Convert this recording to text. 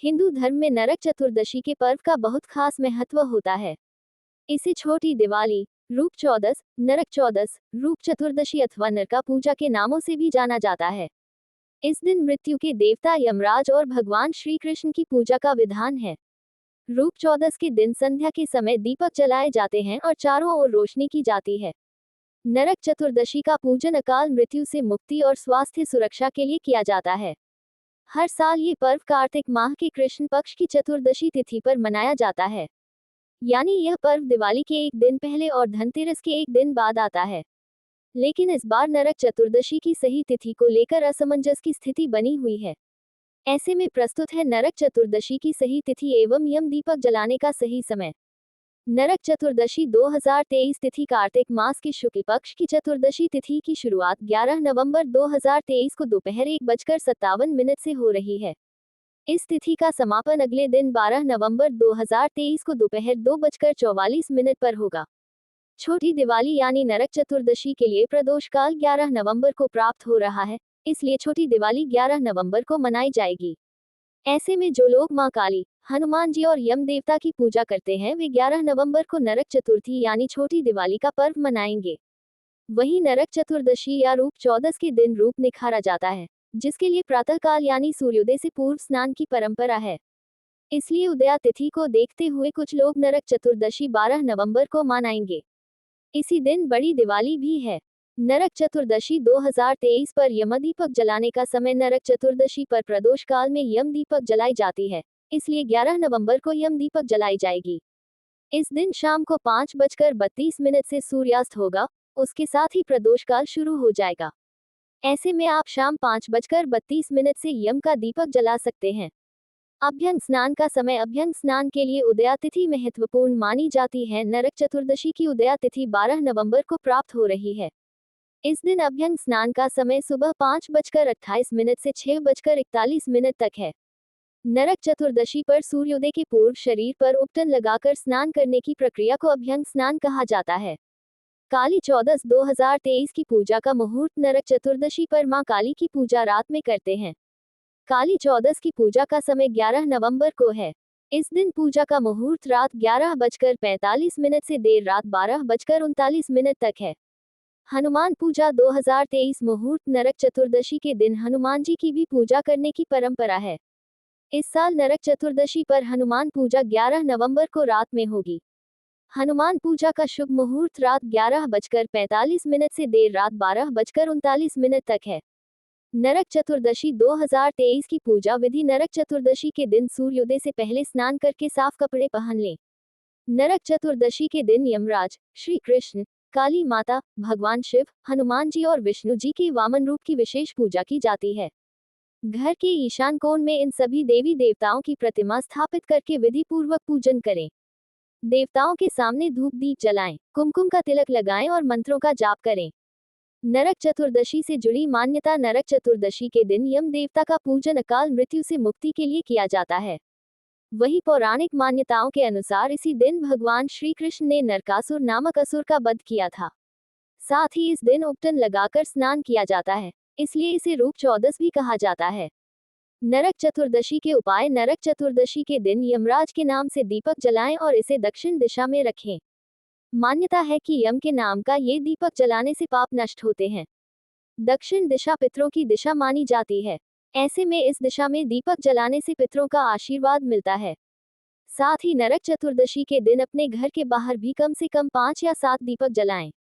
हिंदू धर्म में नरक चतुर्दशी के पर्व का बहुत खास महत्व होता है। इसे छोटी दिवाली, रूप चौदस, नरक चौदस, रूप चतुर्दशी अथवा नरका पूजा के नामों से भी जाना जाता है। इस दिन मृत्यु के देवता यमराज और भगवान श्री कृष्ण की पूजा का विधान है। रूप चौदस के दिन संध्या के समय दीपक जलाए जाते हैं और चारों ओर रोशनी की जाती है। नरक चतुर्दशी का पूजन अकाल मृत्यु से मुक्ति और स्वास्थ्य सुरक्षा के लिए किया जाता है। हर साल ये पर्व कार्तिक माह के कृष्ण पक्ष की चतुर्दशी तिथि पर मनाया जाता है। यानी यह पर्व दिवाली के एक दिन पहले और धनतेरस के एक दिन बाद आता है। लेकिन इस बार नरक चतुर्दशी की सही तिथि को लेकर असमंजस की स्थिति बनी हुई है। ऐसे में प्रस्तुत है नरक चतुर्दशी की सही तिथि एवं यम दीपक जलाने का सही समय। नरक चतुर्दशी 2023 तिथि कार्तिक मास की शुक्ल पक्ष की चतुर्दशी तिथि की शुरुआत 11 नवंबर 2023 को दोपहर 1:57 से हो रही है। इस तिथि का समापन अगले दिन 12 नवंबर 2023 को दोपहर 2:44 पर होगा। छोटी दिवाली यानी नरक चतुर्दशी के लिए प्रदोष काल 11 नवंबर को प्राप्त हो रहा है, इसलिए छोटी दिवाली 11 नवंबर को मनाई जाएगी। ऐसे में जो लोग मां काली, हनुमान जी और यम देवता की पूजा करते हैं वे 11 नवंबर को नरक चतुर्थी यानी छोटी दिवाली का पर्व मनाएंगे। वहीं नरक चतुर्दशी या रूप चौदस के दिन रूप निखारा जाता है, जिसके लिए प्रातःकाल यानी सूर्योदय से पूर्व स्नान की परंपरा है। इसलिए उदया तिथि को देखते हुए कुछ लोग नरक चतुर्दशी 12 नवंबर को मनाएंगे। इसी दिन बड़ी दिवाली भी है। नरक चतुर्दशी 2023 पर यमदीपक जलाने का समय नरक चतुर्दशी पर प्रदोष काल में यम दीपक जलाई जाती है, इसलिए 11 नवंबर को यम दीपक जलाई जाएगी। इस दिन शाम को 5:32 से सूर्यास्त होगा, उसके साथ ही प्रदोष काल शुरू हो जाएगा। ऐसे में आप शाम 5:32 से यम का दीपक जला सकते हैं। अभ्यंग स्नान का समय अभ्यंग स्नान के लिए उदया तिथि महत्वपूर्ण मानी जाती है। नरक चतुर्दशी की उदया तिथि 12 नवंबर को प्राप्त हो रही है। इस दिन अभ्यंग स्नान का समय सुबह 5:28 से 6:41 तक है। नरक चतुर्दशी पर सूर्योदय के पूर्व शरीर पर उपटन लगाकर स्नान करने की प्रक्रिया को अभ्यंग स्नान कहा जाता है। काली चौदस 2023 की पूजा का मुहूर्त नरक चतुर्दशी पर मां काली की पूजा रात में करते हैं। काली चौदस की पूजा का समय 11 नवंबर को है। इस दिन पूजा का मुहूर्त रात 11:45 से देर रात 12:39 तक है। हनुमान पूजा 2023 मुहूर्त नरक चतुर्दशी के दिन हनुमान जी की भी पूजा करने की परंपरा है। इस साल नरक चतुर्दशी पर हनुमान पूजा 11 नवंबर को रात में होगी। हनुमान पूजा का शुभ मुहूर्त रात 11:45 से देर रात 12:39 तक है। नरक चतुर्दशी 2023 की पूजा विधि नरक चतुर्दशी के दिन सूर्योदय से पहले स्नान करके साफ कपड़े पहन लें। नरक चतुर्दशी के दिन यमराज, श्री कृष्ण, काली माता, भगवान शिव, हनुमान जी और विष्णु जी के वामन रूप की विशेष पूजा की जाती है। घर के ईशान कोण में इन सभी देवी देवताओं की प्रतिमा स्थापित करके विधि पूर्वक पूजन करें। देवताओं के सामने धूप दीप जलाएं, कुमकुम का तिलक लगाएं और मंत्रों का जाप करें। नरक चतुर्दशी से जुड़ी मान्यता नरक चतुर्दशी के दिन यम देवता का पूजन अकाल मृत्यु से मुक्ति के लिए किया जाता है। वही पौराणिक मान्यताओं के अनुसार इसी दिन भगवान श्री कृष्ण ने नरकासुर नामक असुर का वध किया था। साथ ही इस दिन उपटन लगाकर स्नान किया जाता है, इसलिए इसे रूप चौदस भी कहा जाता है। नरक चतुर्दशी के उपाय नरक चतुर्दशी के दिन यमराज के नाम से दीपक जलाएं और इसे दक्षिण दिशा में रखें। मान्यता है कि यम के नाम का ये दीपक जलाने से पाप नष्ट होते हैं। दक्षिण दिशा पितरों की दिशा मानी जाती है। ऐसे में इस दिशा में दीपक जलाने से पितरों का आशीर्वाद मिलता है। साथ ही नरक चतुर्दशी के दिन अपने घर के बाहर भी कम से कम 5 या 7 दीपक जलाएं।